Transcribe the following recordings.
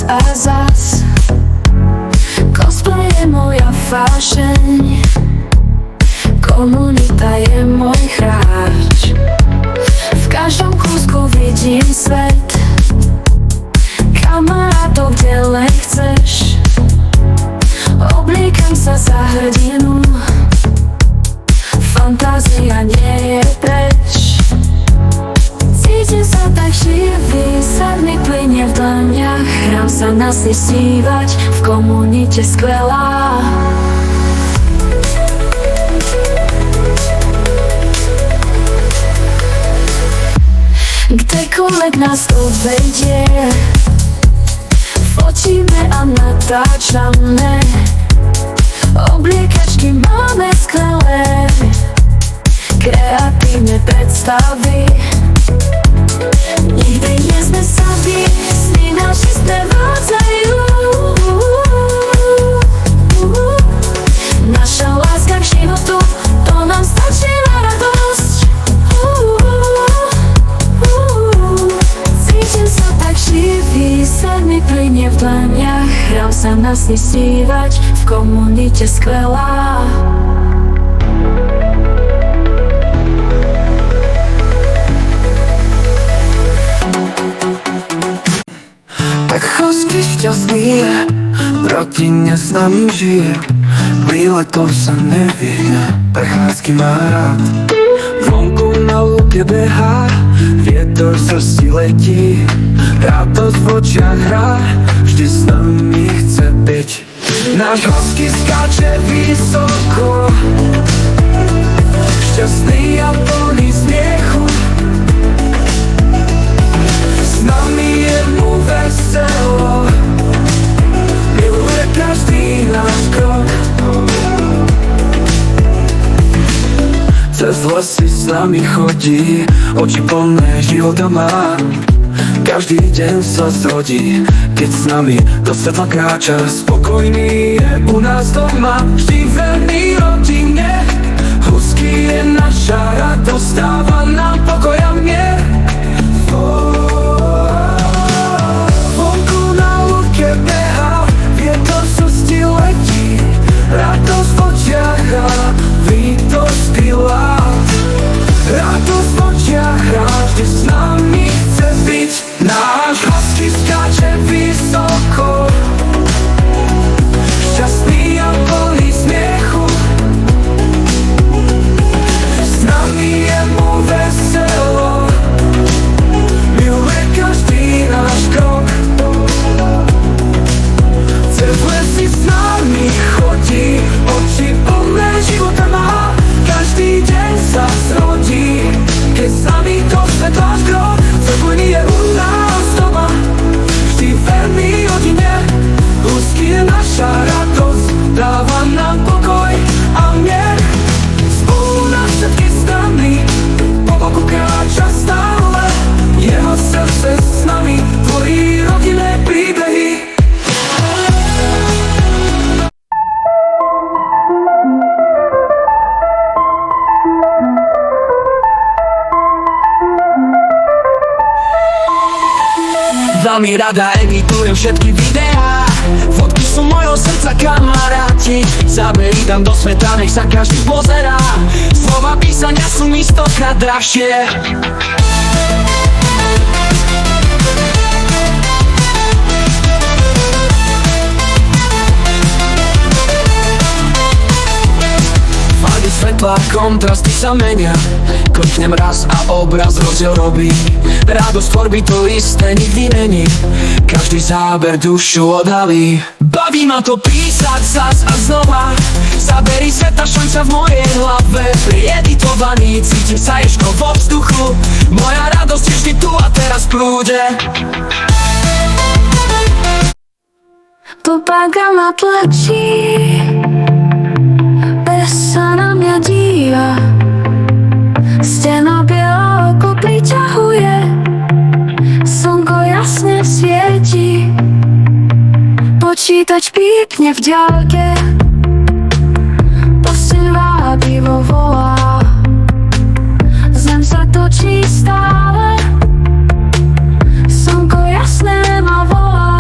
a zas. Cosplay je moja vášeň, komunita je môj hráč. V každom kúsku vidím svet, kamarátov, kde len chceš. Oblíkam sa za hrdinu, fantázia nie je preč. Cítim sa tak živý, sen mi plynie v dlaniach. Hrám sa na sny snívať, v komunite skvelá. Kdekoľvek nás to vedie, fotíme a natáčame. Obliekačky máme skvelé, kreatívne predstavy. Nikdy nie sme sami, sny naši sprevádzajú. Naša láska k životu, to nám stačí na radosť. Cítim sa tak živý, sen mi plynie v dlaniach. Hrám sa na sny snívať, v komunite skvelá. Tak hosky šťastný je, v rodine s nami žije. Brýle to sa nevyhne, prechádzky má rád. Vonku na lúke behá, vietor z srsti letí. Radosť v očiach hrá, vždy s nami chce byť. Náš hosky skáče vysoko, šťastný a plný smiechu. S nami je mu veselo, miluje každý náš krok. Cez lesy s nami chodí, oči plné života má. Každý deň sa zrodí, keď s nami do svetla kráča. Spokojný je u nás doma, vždy verný rodine. Husky je naša radosť, dáva nám pokoj a mier. Vonku na lúke behá, vietor z srsti letí. Radosť v očiach hrá, vítorský lát. Radosť v očiach hrá, vždy s nami chce byť. Náš husky skáče vysoko, šťastný a plný smiechu. S nami je mu veselo, miluje každý náš krok. Cez lesy s nami chodí, oči plné života má. Každý deň sa zrodí, keď s nami do svetla krok. Spokojný je u nás doma, vždy verný rodine. Husky je naša radosť, dáva nám pokoj a mier. Spolu na všetky strany, po boku kráča stále. Jeho srdce s nami tvorí rodinné príbehy. Veľmi rada emitujem všetky videá, fotky sú mojho srdca, kamaráti. Zábery dám do sveta, nech sa každý pozerá. Slova písania sú mi stokrát drahšie. Farby svetla, kontrasty sa menia. Kliknem raz a obraz rozdiel robí. Radosť tvorby to isté nikdy není, každý záber dušu odhalí. Baví ma to písať zas a znova, zábery sveta šľaňca v mojej hlave. Prieditovaný, cítim sa ješko vo vzduchu, moja radosť je vždy tu a teraz prúde. Popaga ma tlačí, bez sa na mňa díva. Stena biela oko priťahuje, slnko jasne svieti. Počítač pípne v ďalke, posteň vábivo volá. Zem sa točí stále, slnko jasné ma volá.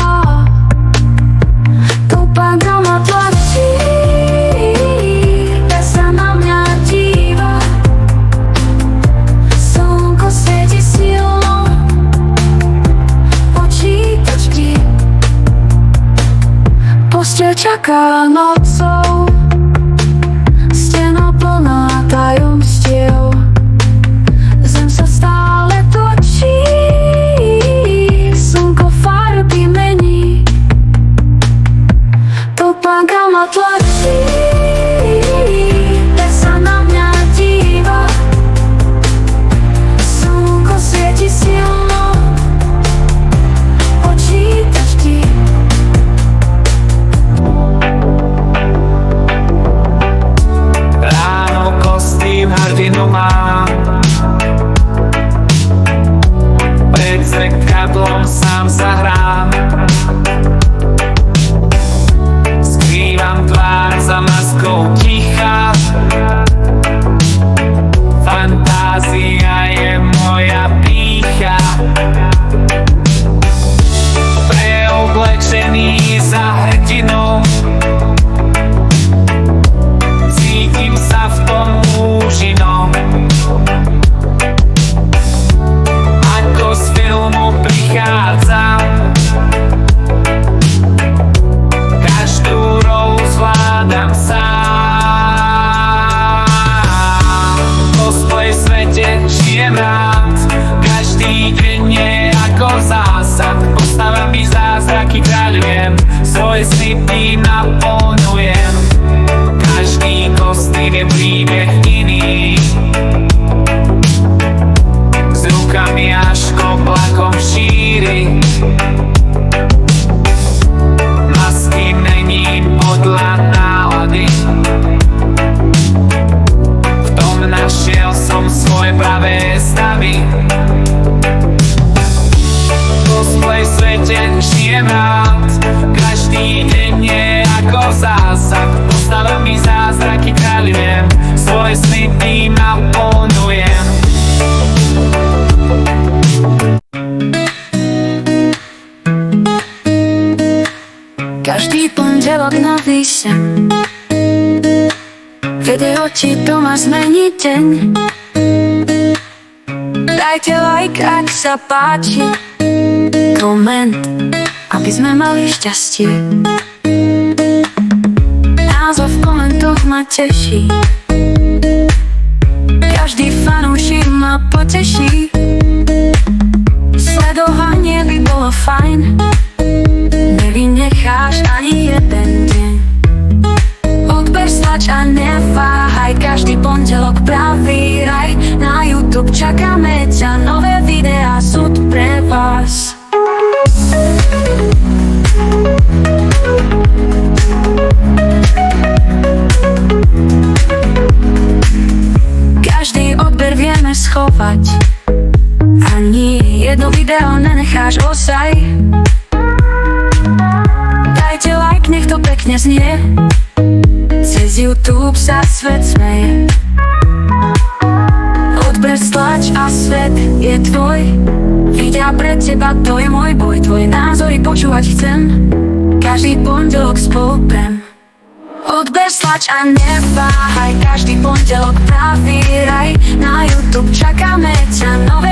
čaká nocou. Stena plná tajomstiev, zem sa stále točí, slnko farby mení, topánka ma tlačí, tak sa na mňa díva. Slnko svieti silno, počítaš ti. Ráno kostým hrdinu mám, pred zrkadlom sám sa hrám. Skrývam tvár za maskou ticha, fantázia je moja pýcha. Preoblečený za hrdinou, cítim sa v tom úžinom, ako z filmu prichádzam. Každú rolu zvládam sám. V cosplay svete žijem rád, každý deň je ako zásad. Postavami zázraky kráľujem, svoje sny tým naplňujem. Každý kostým je príbeh iný, s rukami až oblakom šíri. Masky mením podľa nálady, v tom našiel som svoje pravé stavy. V cosplay svete žijem rád, každý deň je ako zásad. Postavami zázraky kráľujem, svoje sny tým naplňujem. Každý pondelok napíšem, keď oči to má zmeniť deň. Dajte like, ak sa páči, koment, aby sme mali šťastie. Názov v komentoch ma teší, každý fanúšik ma poteší. Sledovanie by bolo fajn, nevynecháš ani jeden deň. Odber, stlač a neváhaj, každý pondelok pravý raj. Na YouTube čakáme ťa, nové videá sú tu pre vás. Každý odber vieme schovať, ani jedno video nenecháš osaj. Dajte like, nech to pekne znie, cez YouTube sa svet smeje. Odber, stlač a svet je tvoj, videa pre teba, to je môj boj. Tvoje názory počúvať chcem, každý pondelok spolu prem. Odber, stlač a neváhaj, každý pondelok pravý raj. Na YouTube čakáme ťa, nové